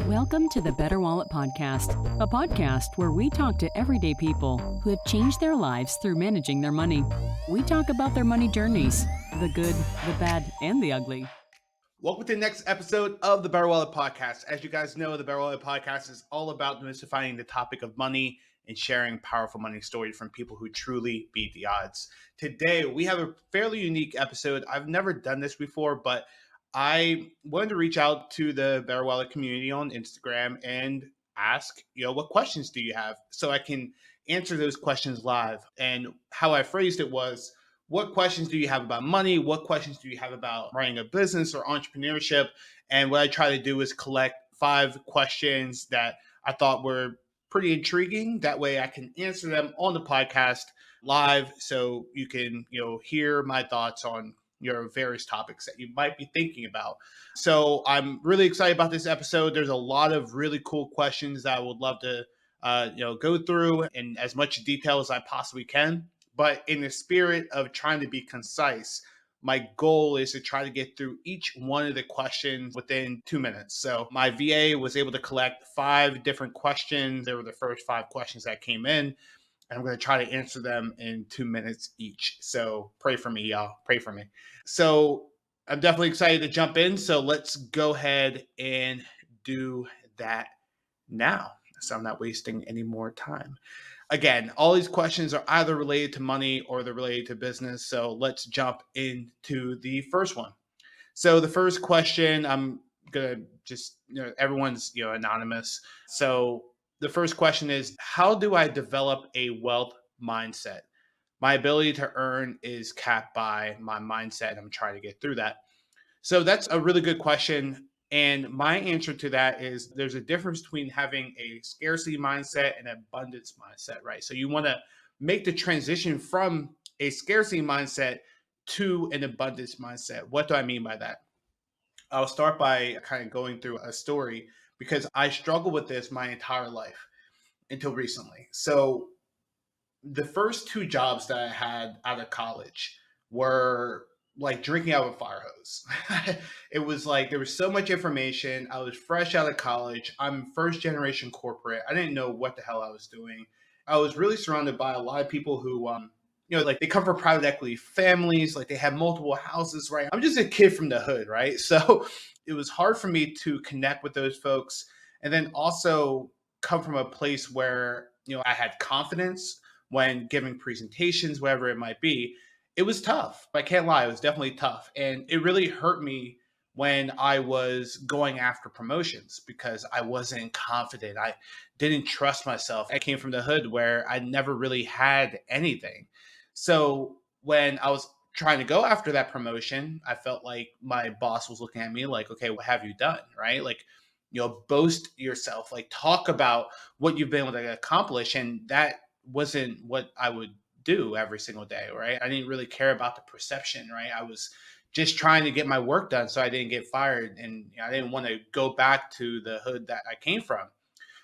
Welcome to the Betterwallet Podcast, a podcast where we talk to everyday people who have changed their lives through managing their money. We talk about their money journeys, the good, the bad, and the ugly. Welcome to the next episode of the Betterwallet Podcast. As you guys know, the Betterwallet Podcast is all about demystifying the topic of money and sharing powerful money stories from people who truly beat the odds. Today, we have a fairly unique episode. I've never done this before, but I wanted to reach out to the Betterwallet community on Instagram and ask, what questions do you have? So I can answer those questions live. And how I phrased it was, what questions do you have about money? What questions do you have about running a business or entrepreneurship? And what I try to do is collect 5 questions that I thought were pretty intriguing. That way I can answer them on the podcast live so you can, hear my thoughts on your various topics that you might be thinking about. So I'm really excited about this episode. There's a lot of really cool questions that I would love to go through in as much detail as I possibly can. But in the spirit of trying to be concise, my goal is to try to get through each one of the questions within 2 minutes. So my VA was able to collect 5 different questions. They were the first 5 questions that came in. And I'm going to try to answer them in 2 minutes each. So pray for me, y'all. Pray for me. So I'm definitely excited to jump in. So let's go ahead and do that now. So I'm not wasting any more time. Again, all these questions are either related to money or they're related to business. So let's jump into the first one. So the first question, I'm going to just, everyone's, anonymous. So the first question is, how do I develop a wealth mindset? My ability to earn is capped by my mindset, and I'm trying to get through that. So that's a really good question. And my answer to that is there's a difference between having a scarcity mindset and an abundance mindset, right? So you want to make the transition from a scarcity mindset to an abundance mindset. What do I mean by that? I'll start by kind of going through a story because I struggled with this my entire life until recently. So the first 2 jobs that I had out of college were like drinking out of a fire hose. It was like there was so much information. I was fresh out of college. I'm first generation corporate. I didn't know what the hell I was doing. I was really surrounded by a lot of people who like they come from private equity families, like they have multiple houses, right? I'm just a kid from the hood, right? So it was hard for me to connect with those folks and then also come from a place where, I had confidence when giving presentations, whatever it might be. It was tough. I can't lie. It was definitely tough. And it really hurt me when I was going after promotions because I wasn't confident. I didn't trust myself. I came from the hood where I never really had anything. So when I was trying to go after that promotion, I felt like my boss was looking at me like, okay, what have you done? Right? Like, boast yourself, like talk about what you've been able to accomplish. And that wasn't what I would do every single day, right? I didn't really care about the perception, right? I was just trying to get my work done so I didn't get fired. And I didn't want to go back to the hood that I came from.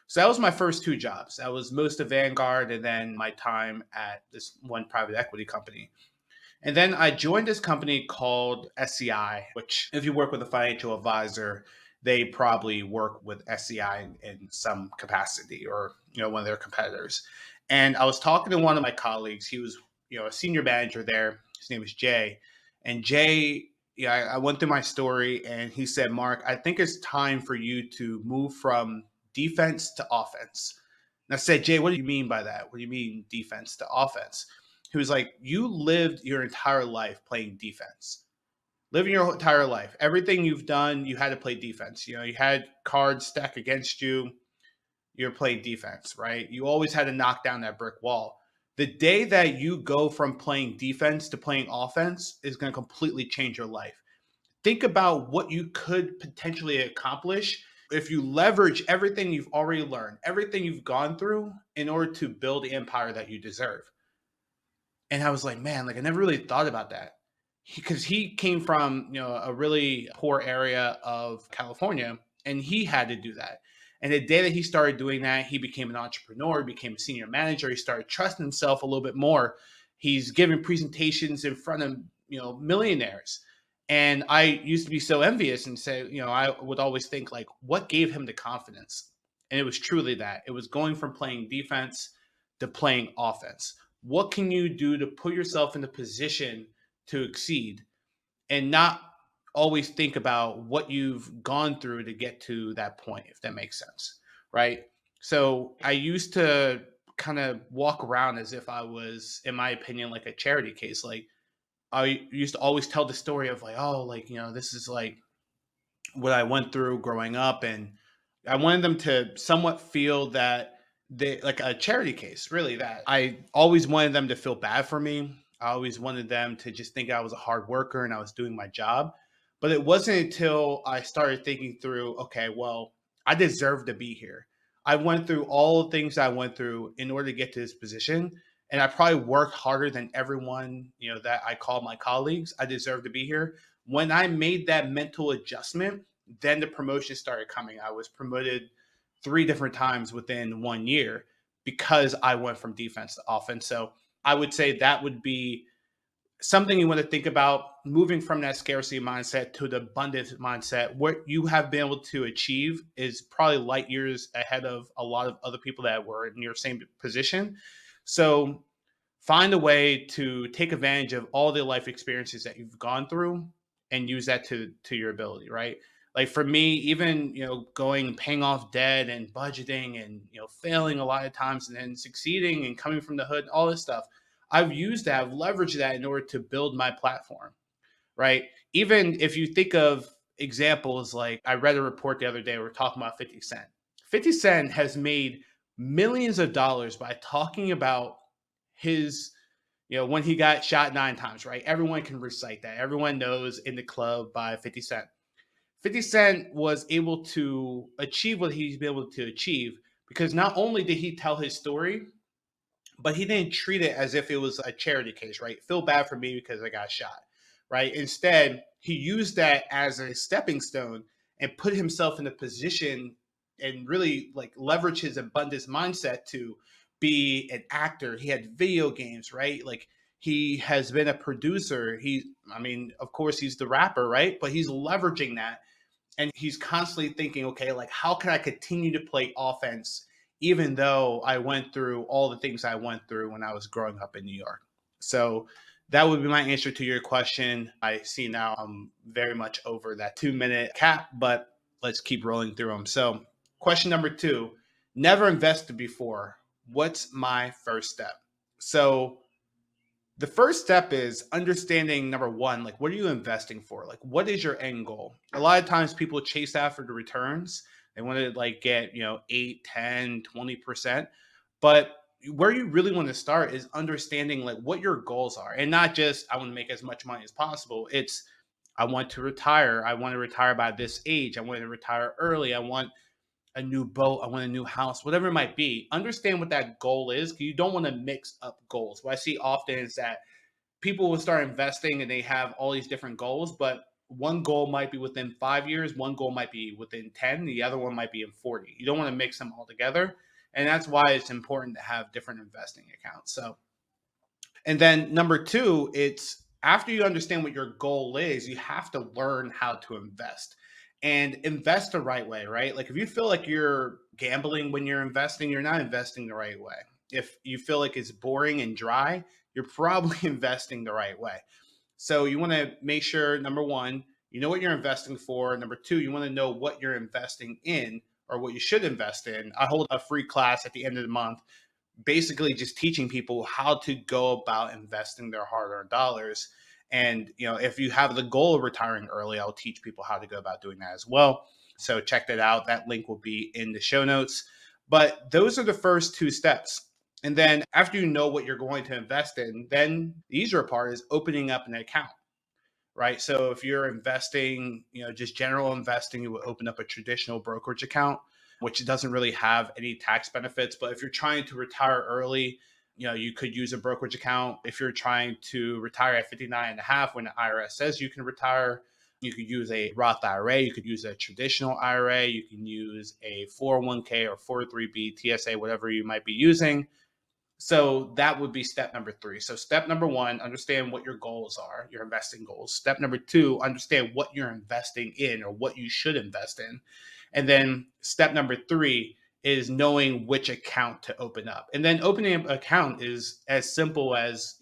So that was my first 2 jobs. That was most of Vanguard and then my time at this one private equity company. And then I joined this company called SCI, which if you work with a financial advisor, they probably work with SCI in some capacity or, one of their competitors. And I was talking to one of my colleagues. He was, a senior manager there. His name was Jay. And Jay, I went through my story and he said, Mark, I think it's time for you to move from defense to offense. And I said, Jay, what do you mean by that? What do you mean defense to offense? He was like, you lived your entire life playing defense. Living your entire life. Everything you've done, you had to play defense. You had cards stacked against you. You're playing defense, right? You always had to knock down that brick wall. The day that you go from playing defense to playing offense is going to completely change your life. Think about what you could potentially accomplish if you leverage everything you've already learned, everything you've gone through in order to build the empire that you deserve. And I was like, man, like I never really thought about that. Because he came from, a really poor area of California, and he had to do that. And the day that he started doing that, he became an entrepreneur, he became a senior manager. He started trusting himself a little bit more. He's giving presentations in front of, millionaires. And I used to be so envious and say, I would always think like, what gave him the confidence? And it was truly that. It was going from playing defense to playing offense. What can you do to put yourself in a position to exceed and not always think about what you've gone through to get to that point, if that makes sense, right? So I used to kind of walk around as if I was, in my opinion, like a charity case. Like I used to always tell the story of like, oh, like, this is like what I went through growing up. And I wanted them to somewhat feel that they like a charity case, really, that I always wanted them to feel bad for me. I always wanted them to just think I was a hard worker and I was doing my job. But it wasn't until I started thinking through, okay, well, I deserve to be here. I went through all the things I went through in order to get to this position. And I probably worked harder than everyone, that I call my colleagues. I deserve to be here. When I made that mental adjustment, then the promotion started coming. I was promoted 3 different times within 1 year because I went from defense to offense. So I would say that would be something you want to think about, moving from that scarcity mindset to the abundance mindset. What you have been able to achieve is probably light years ahead of a lot of other people that were in your same position. So find a way to take advantage of all the life experiences that you've gone through and use that to your ability, right? Like for me, even going paying off debt and budgeting and failing a lot of times and then succeeding and coming from the hood, all this stuff, I've used that, I've leveraged that in order to build my platform, right? Even if you think of examples, like I read a report the other day, we are talking about 50 Cent. 50 Cent has made millions of dollars by talking about his, when he got shot 9 times, right? Everyone can recite that. Everyone knows In the Club by 50 Cent. 50 Cent was able to achieve what he's been able to achieve because not only did he tell his story, but he didn't treat it as if it was a charity case, right? Feel bad for me because I got shot, right? Instead, he used that as a stepping stone and put himself in a position and really like leverage his abundance mindset to be an actor. He had video games, right? Like he has been a producer. I mean, of course, he's the rapper, right? But he's leveraging that and he's constantly thinking, okay, like how can I continue to play offense even though I went through all the things I went through when I was growing up in New York? So that would be my answer to your question. I see now I'm very much over that 2 minute cap, but let's keep rolling through them. So question number 2, never invested before. What's my first step? So the first step is understanding, number one, like what are you investing for? Like what is your end goal? A lot of times people chase after the returns. They want to like get 8, 10, 20%. But where you really want to start is understanding like what your goals are, and not just I want to make as much money as possible. It's I want to retire. I want to retire by this age. I want to retire early. I want a new boat, I want a new house, whatever it might be. Understand what that goal is, because you don't want to mix up goals. What I see often is that people will start investing and they have all these different goals, but one goal might be within 5 years, one goal might be within 10, the other one might be in 40. You don't want to mix them all together. And that's why it's important to have different investing accounts. So, and then number 2, it's after you understand what your goal is, you have to learn how to invest and invest the right way, right? Like if you feel like you're gambling when you're investing, you're not investing the right way. If you feel like it's boring and dry, you're probably investing the right way. So you want to make sure, number 1, you know what you're investing for. Number 2, you want to know what you're investing in or what you should invest in. I hold a free class at the end of the month, basically just teaching people how to go about investing their hard-earned dollars. And if you have the goal of retiring early, I'll teach people how to go about doing that as well. So check that out. That link will be in the show notes. But those are the first 2 steps. And then after you know what you're going to invest in, then the easier part is opening up an account, right? So if you're investing, just general investing, you would open up a traditional brokerage account, which doesn't really have any tax benefits. But if you're trying to retire early, you could use a brokerage account. If you're trying to retire at 59 and a half, when the IRS says you can retire, you could use a Roth IRA. You could use a traditional IRA. You can use a 401k or 403b, TSA, whatever you might be using. So that would be step number 3. So step number 1, understand what your goals are, your investing goals. Step number 2, understand what you're investing in or what you should invest in. And then step number 3 is knowing which account to open up. And then opening an account is as simple as,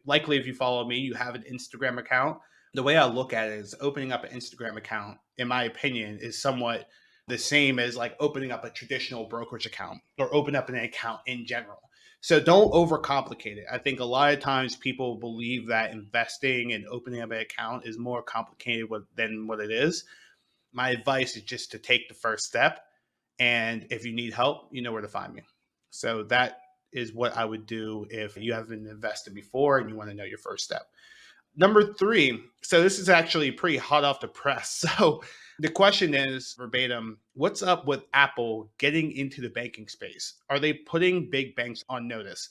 likely if you follow me, you have an Instagram account. The way I look at it is opening up an Instagram account, in my opinion, is somewhat the same as like opening up a traditional brokerage account or open up an account in general. So don't overcomplicate it. I think a lot of times people believe that investing and opening up an account is more complicated than what it is. My advice is just to take the first step. And if you need help, you know where to find me. So that is what I would do if you haven't invested before and you want to know your first step. Number 3, so this is actually pretty hot off the press. So the question is verbatim, what's up with Apple getting into the banking space? Are they putting big banks on notice?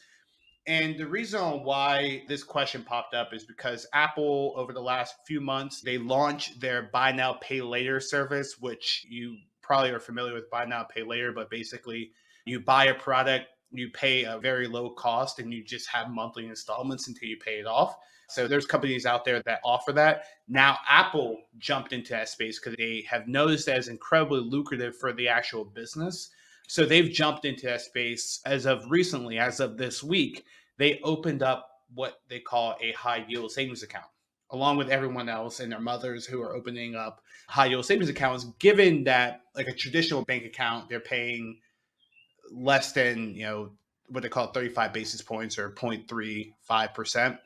And the reason why this question popped up is because Apple, over the last few months, they launched their buy now, pay later service, which you probably are familiar with buy now, pay later, but basically you buy a product, you pay a very low cost, and you just have monthly installments until you pay it off. So there's companies out there that offer that. Now, Apple jumped into that space because they have noticed that it's incredibly lucrative for the actual business. So they've jumped into that space as of recently, as of this week. They opened up what they call a high yield savings account, along with everyone else and their mothers who are opening up high yield savings accounts, given that like a traditional bank account, they're paying less than, what they call 35 basis points or 0.35%.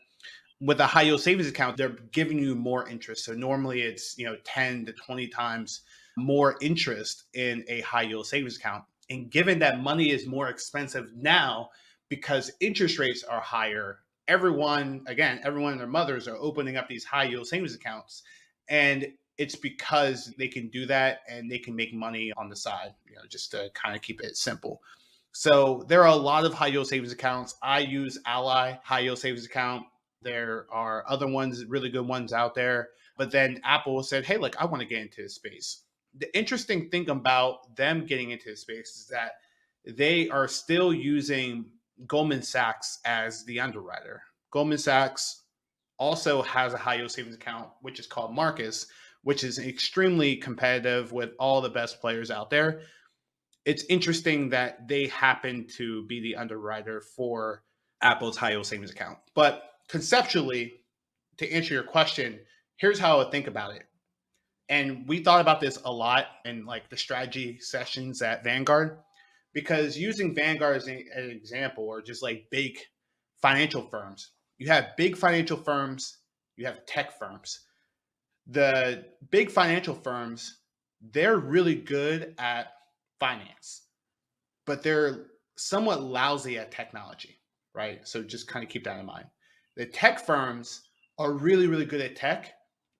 With a high yield savings account, they're giving you more interest. So normally it's 10 to 20 times more interest in a high yield savings account. And given that money is more expensive now because interest rates are higher, everyone and their mothers are opening up these high yield savings accounts. And it's because they can do that and they can make money on the side, just to kind of keep it simple. So there are a lot of high yield savings accounts. I use Ally high yield savings account. There are other ones, really good ones out there. But then Apple said, hey, look, I want to get into this space. The interesting thing about them getting into this space is that they are still using Goldman Sachs as the underwriter. Goldman Sachs also has a high yield savings account, which is called Marcus, which is extremely competitive with all the best players out there. It's interesting that they happen to be the underwriter for Apple's high yield savings account. But conceptually, to answer your question, here's how I would think about it. And we thought about this a lot in like the strategy sessions at Vanguard, because using Vanguard as an example, or just like big financial firms, you have big financial firms, you have tech firms. The big financial firms, they're really good at finance, but they're somewhat lousy at technology, right? So just kind of keep that in mind. The tech firms are really, really good at tech,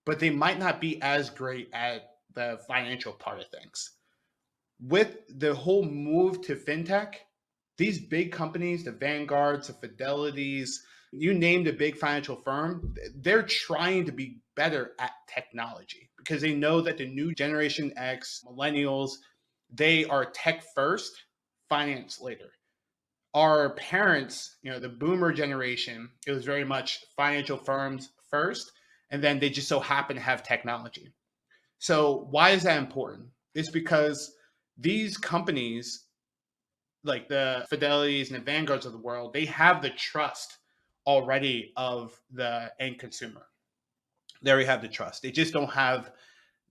but they might not be as great at the financial part of things. With the whole move to fintech, these big companies, the Vanguards, the Fidelities, you name the big financial firm, they're trying to be better at technology because they know that the new generation X, millennials, they are tech first, finance later. Our parents, the boomer generation, it was very much financial firms first, and then they just so happen to have technology. So why is that important? It's because these companies, like the Fidelities and the Vanguards of the world, they have the trust already of the end consumer. They already have the trust. They just don't have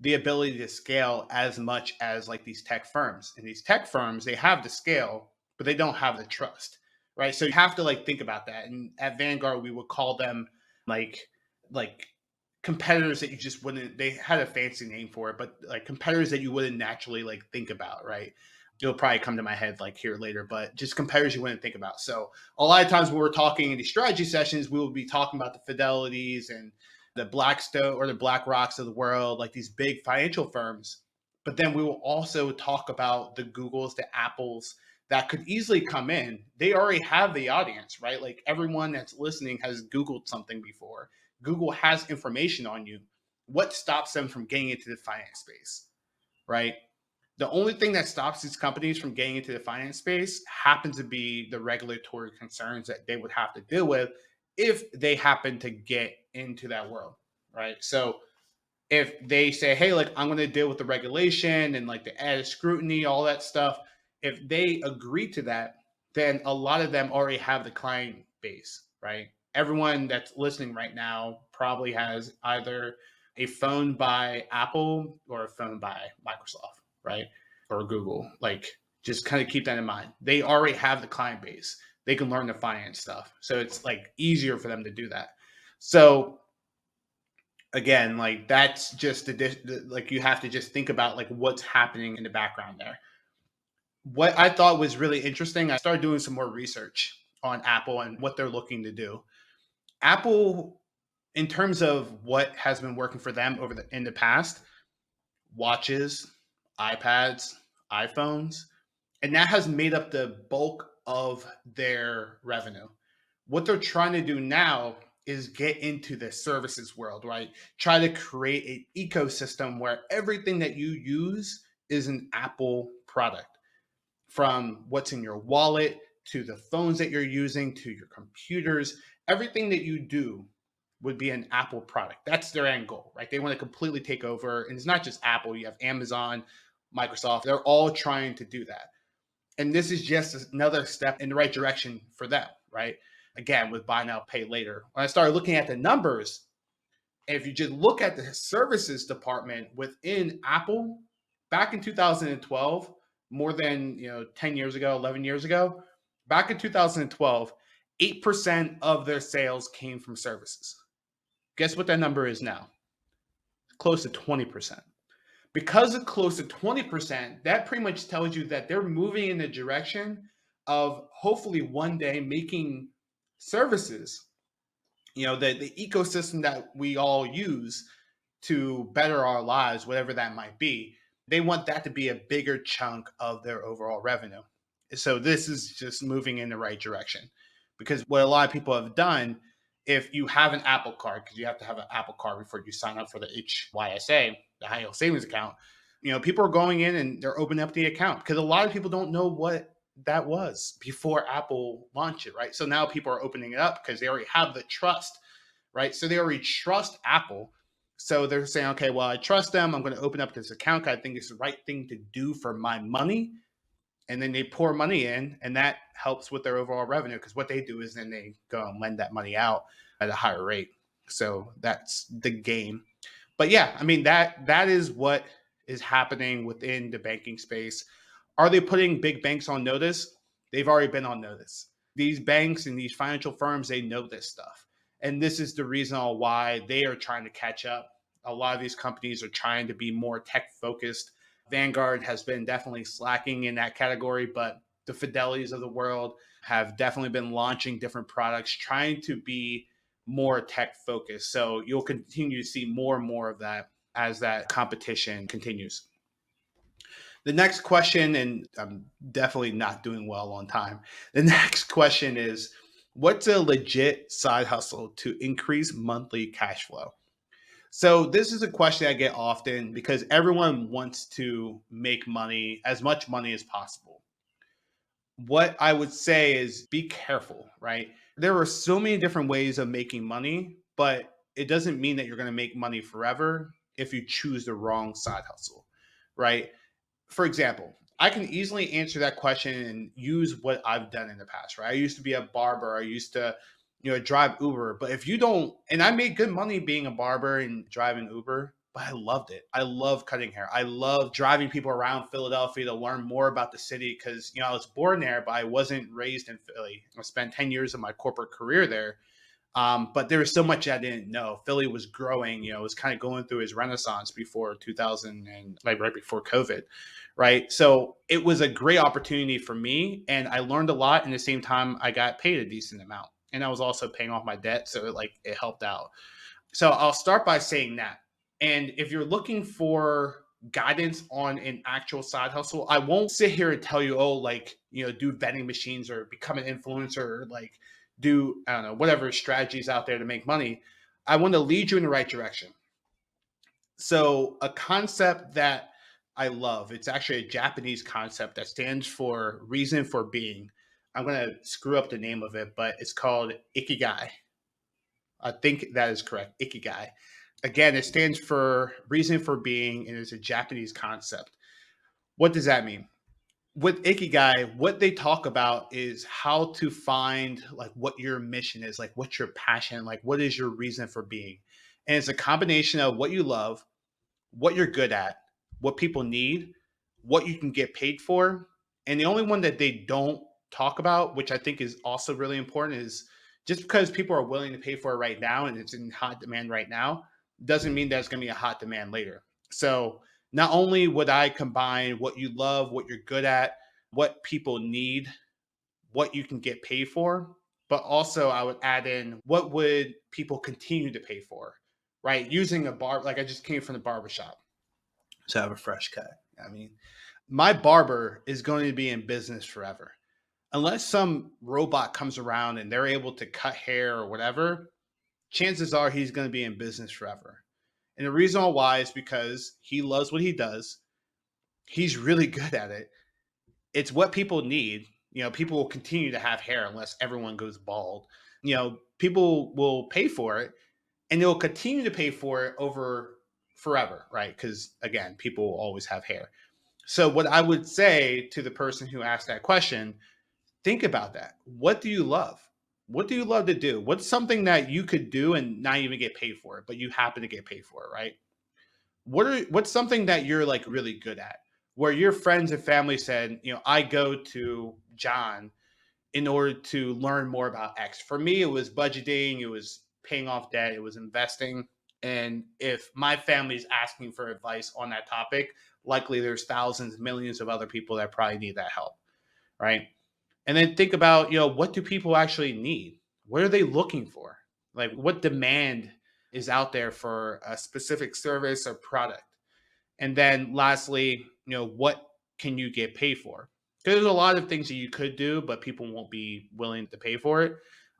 the ability to scale as much as like these tech firms. And these tech firms, they have the scale, but they don't have the trust, right? So you have to like think about that. And at Vanguard, we would call them like competitors that you just wouldn't, they had a fancy name for it, but like competitors that you wouldn't naturally like think about, right? It'll probably come to my head like here later, but just competitors you wouldn't think about. So a lot of times when we're talking in these strategy sessions, we will be talking about the Fidelities and the Blackstone or the BlackRocks of the world, like these big financial firms. But then we will also talk about the Googles, the Apples that could easily come in. They already have the audience, right? Like everyone that's listening has Googled something before. Google has information on you. What stops them from getting into the finance space, right? The only thing that stops these companies from getting into the finance space happens to be the regulatory concerns that they would have to deal with if they happen to get into that world, right? So if they say, hey, like I'm going to deal with the regulation and like the added scrutiny, all that stuff, if they agree to that, then a lot of them already have the client base, right? Everyone that's listening right now probably has either a phone by Apple or a phone by Microsoft, right? Or Google. Like, just kind of keep that in mind. They already have the client base. They can learn the finance stuff. So it's like easier for them to do that. So again, like that's just like you have to just think about like what's happening in the background there. What I thought was really interesting, I started doing some more research on Apple and what they're looking to do. Apple, in terms of what has been working for them in the past, watches, iPads, iPhones, and that has made up the bulk of their revenue. What they're trying to do now is get into the services world, right? Try to create an ecosystem where everything that you use is an Apple product, from what's in your wallet to the phones that you're using to your computers. Everything that you do would be an Apple product. That's their end goal, right? They want to completely take over. And it's not just Apple, you have Amazon, Microsoft. They're all trying to do that. And this is just another step in the right direction for them, right? Again, with buy now, pay later. When I started looking at the numbers, if you just look at the services department within Apple, back in 2012, more than 10 years ago, 11 years ago, back in 2012, 8% of their sales came from services. Guess what that number is now? Close to 20%. Because it's close to 20%, that pretty much tells you that they're moving in the direction of hopefully one day making services, the ecosystem that we all use to better our lives, whatever that might be. They want that to be a bigger chunk of their overall revenue. So this is just moving in the right direction, because what a lot of people have done, if you have an Apple card, because you have to have an Apple card before you sign up for the HYSA, the high yield savings account, people are going in and they're opening up the account because a lot of people don't know what that was before Apple launched it, right? So now people are opening it up because they already have the trust, right? So they already trust Apple. So they're saying, okay, well, I trust them. I'm going to open up this account. I think it's the right thing to do for my money. And then they pour money in, and that helps with their overall revenue, because what they do is then they go and lend that money out at a higher rate. So that's the game. But yeah, I mean, that is what is happening within the banking space. Are they putting big banks on notice? They've already been on notice. These banks and these financial firms, they know this stuff. And this is the reason why they are trying to catch up. A lot of these companies are trying to be more tech focused. Vanguard has been definitely slacking in that category, but the Fidelities of the world have definitely been launching different products, trying to be more tech focused. So you'll continue to see more and more of that as that competition continues. The next question, and I'm definitely not doing well on time. The next question is, what's a legit side hustle to increase monthly cash flow? So this is a question I get often because everyone wants to make money, as much money as possible. What I would say is be careful, right? There are so many different ways of making money, but it doesn't mean that you're going to make money forever if you choose the wrong side hustle, right? For example, I can easily answer that question and use what I've done in the past, right? I used to be a barber. I used to, drive Uber. But if you don't, and I made good money being a barber and driving Uber, but I loved it. I love cutting hair. I love driving people around Philadelphia to learn more about the city because, I was born there, but I wasn't raised in Philly. I spent 10 years of my corporate career there. But there was so much I didn't know. Philly was growing, it was kind of going through its renaissance before 2000 and like right before COVID, right? So it was a great opportunity for me, and I learned a lot. And at the same time, I got paid a decent amount, and I was also paying off my debt, so it helped out. So I'll start by saying that. And if you're looking for guidance on an actual side hustle, I won't sit here and tell you, do vending machines or become an influencer or do, I don't know, whatever strategies out there to make money. I want to lead you in the right direction. So a concept that I love. It's actually a Japanese concept that stands for reason for being. I'm going to screw up the name of it, but it's called Ikigai. I think that is correct. Ikigai. Again, it stands for reason for being, and it's a Japanese concept. What does that mean? With Ikigai, what they talk about is how to find like what your mission is, like what's your passion, like what is your reason for being. And it's a combination of what you love, what you're good at, what people need, what you can get paid for. And the only one that they don't talk about, which I think is also really important, is just because people are willing to pay for it right now and it's in hot demand right now, doesn't mean that it's going to be a hot demand later. So not only would I combine what you love, what you're good at, what people need, what you can get paid for, but also I would add in what would people continue to pay for, right? Using a bar, like I just came from the barbershop. So I have a fresh cut. I mean, my barber is going to be in business forever. Unless some robot comes around and they're able to cut hair or whatever, chances are he's going to be in business forever. And the reason why is because he loves what he does. He's really good at it. It's what people need. You know, people will continue to have hair unless everyone goes bald. You know, people will pay for it and they'll continue to pay for it over forever, right? Because again, people will always have hair. So what I would say to the person who asked that question, think about that. What do you love? What do you love to do? What's something that you could do and not even get paid for it, but you happen to get paid for it, right? What's something that you're like really good at? Where your friends and family said, you know, I go to John in order to learn more about X. For me, it was budgeting, it was paying off debt, it was investing. And if my family's asking for advice on that topic, likely there's thousands, millions of other people that probably need that help, right? And then think about, you know, what do people actually need? What are they looking for? Like what demand is out there for a specific service or product? And then lastly, you know, what can you get paid for? Because there's a lot of things that you could do, but people won't be willing to pay for it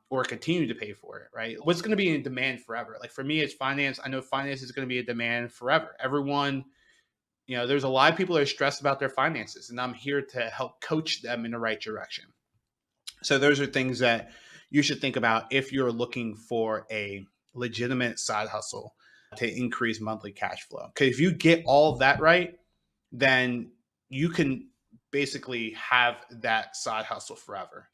or continue to pay for it, right? What's going to be in demand forever? Like for me, it's finance. I know finance is going to be a demand forever. Everyone, you know, there's a lot of people that are stressed about their finances, and I'm here to help coach them in the right direction. So those are things that you should think about if you're looking for a legitimate side hustle to increase monthly cash flow. Because if you get all of that right, then you can basically have that side hustle forever.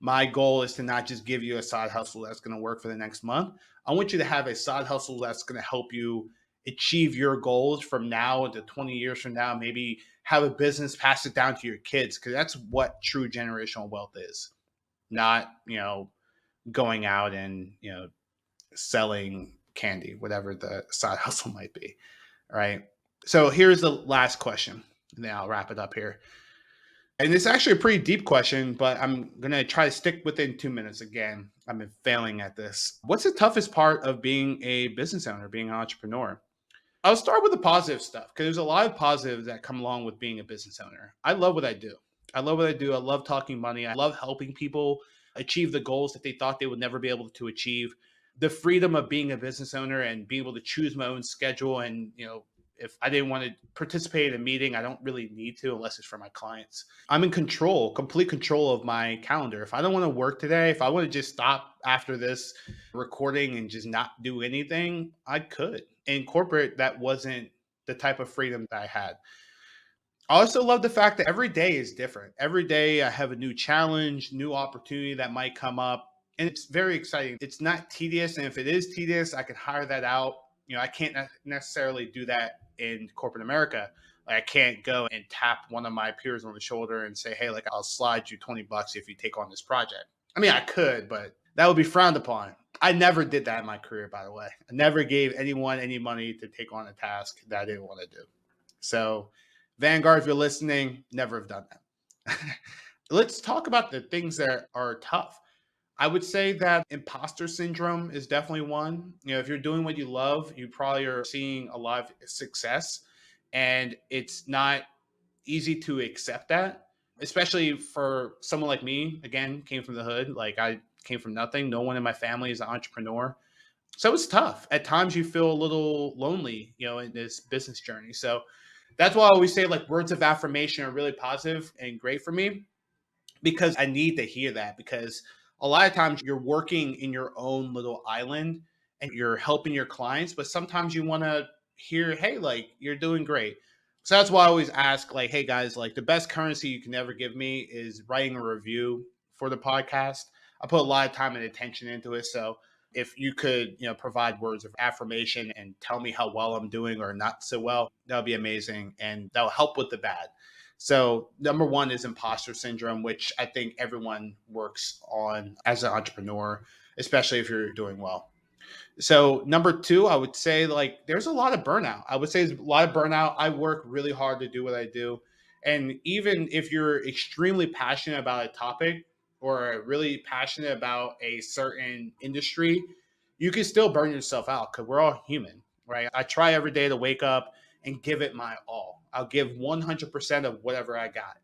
My goal is to not just give you a side hustle that's going to work for the next month. I want you to have a side hustle that's going to help you achieve your goals from now to 20 years from now. Maybe have a business, pass it down to your kids, because that's what true generational wealth is. Not, you know, going out and, you know, selling candy, whatever the side hustle might be. All right. So here's the last question. And then I'll wrap it up here. And it's actually a pretty deep question, but I'm going to try to stick within 2 minutes. Again, I've been failing at this. What's the toughest part of being a business owner, being an entrepreneur? I'll start with the positive stuff because there's a lot of positives that come along with being a business owner. I love what I do. I love what I do. I love talking money. I love helping people achieve the goals that they thought they would never be able to achieve. The freedom of being a business owner and being able to choose my own schedule. And, you know, if I didn't want to participate in a meeting, I don't really need to unless it's for my clients. I'm in control, complete control of my calendar. If I don't want to work today, if I want to just stop after this recording and just not do anything, I could. In corporate, that wasn't the type of freedom that I had. I also love the fact that every day is different. Every day I have a new challenge, new opportunity that might come up. And it's very exciting. It's not tedious. And if it is tedious, I can hire that out. You know, I can't necessarily do that in corporate America. Like I can't go and tap one of my peers on the shoulder and say, hey, like I'll slide you $20 if you take on this project. I mean, I could, but that would be frowned upon. I never did that in my career, by the way. I never gave anyone any money to take on a task that I didn't want to do. So Vanguard, if you're listening, never have done that. Let's talk about the things that are tough. I would say that imposter syndrome is definitely one. You know, if you're doing what you love, you probably are seeing a lot of success, and it's not easy to accept that, especially for someone like me. Again, came from the hood. Like I came from nothing. No one in my family is an entrepreneur. So it's tough. At times you feel a little lonely, you know, in this business journey. So That's why I always say like words of affirmation are really positive and great for me, because I need to hear that, because a lot of times you're working in your own little island and you're helping your clients, but sometimes you want to hear, hey, like you're doing great. So that's why I always ask, like, hey guys, like the best currency you can ever give me is writing a review for the podcast. I put a lot of time and attention into it. So if you could, provide words of affirmation and tell me how well I'm doing or not so well, that would be amazing. And that'll help with the bad. So number one is imposter syndrome, which I think everyone works on as an entrepreneur, especially if you're doing well. So number two, I would say like there's a lot of burnout. I would say there's a lot of burnout. I work really hard to do what I do. And even if you're extremely passionate about a topic or really passionate about a certain industry, you can still burn yourself out because we're all human, right? I try every day to wake up and give it my all. I'll give 100% of whatever I got.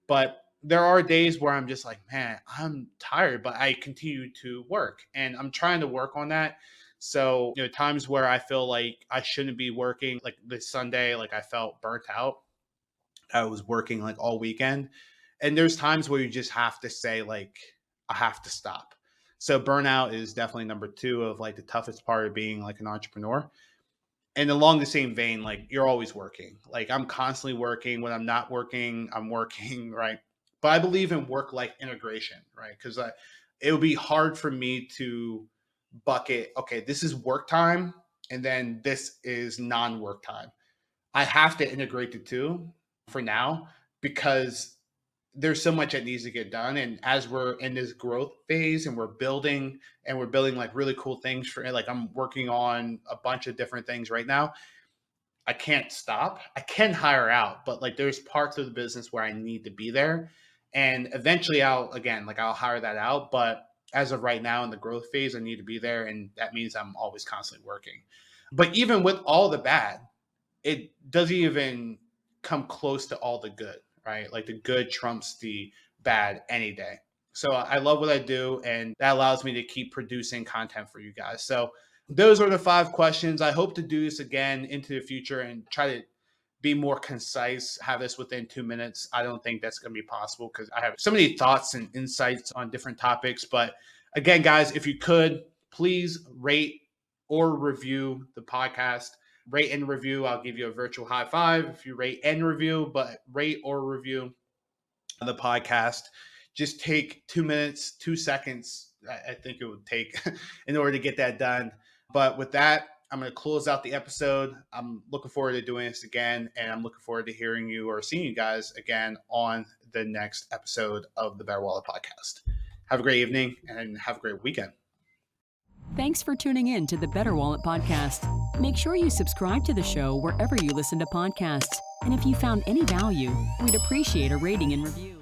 But there are days where I'm just like, man, I'm tired, but I continue to work and I'm trying to work on that. So, times where I feel like I shouldn't be working, like this Sunday, like I felt burnt out. I was working like all weekend. And there's times where you just have to say, like, I have to stop. So burnout is definitely number two of like the toughest part of being like an entrepreneur. And along the same vein, like you're always working. Like I'm constantly working. When I'm not working, I'm working, right? But I believe in work-life integration, right? Because it would be hard for me to bucket, okay, this is work time, and then this is non-work time. I have to integrate the two for now because there's so much that needs to get done. And as we're in this growth phase and we're building like really cool things for it, like I'm working on a bunch of different things right now. I can't stop. I can hire out, but like there's parts of the business where I need to be there. And eventually I'll hire that out. But as of right now in the growth phase, I need to be there. And that means I'm always constantly working. But even with all the bad, it doesn't even come close to all the good, right? Like the good trumps the bad any day. So I love what I do, and that allows me to keep producing content for you guys. So those are the 5 questions. I hope to do this again into the future and try to be more concise, have this within 2 minutes. I don't think that's going to be possible because I have so many thoughts and insights on different topics. But again, guys, if you could, please rate or review the podcast. Rate and review. I'll give you a virtual high five if you rate and review, but rate or review the podcast. Just take 2 minutes, 2 seconds. I think it would take in order to get that done. But with that, I'm going to close out the episode. I'm looking forward to doing this again, and I'm looking forward to hearing you or seeing you guys again on the next episode of the Betterwallet Podcast. Have a great evening and have a great weekend. Thanks for tuning in to the Betterwallet Podcast. Make sure you subscribe to the show wherever you listen to podcasts. And if you found any value, we'd appreciate a rating and review.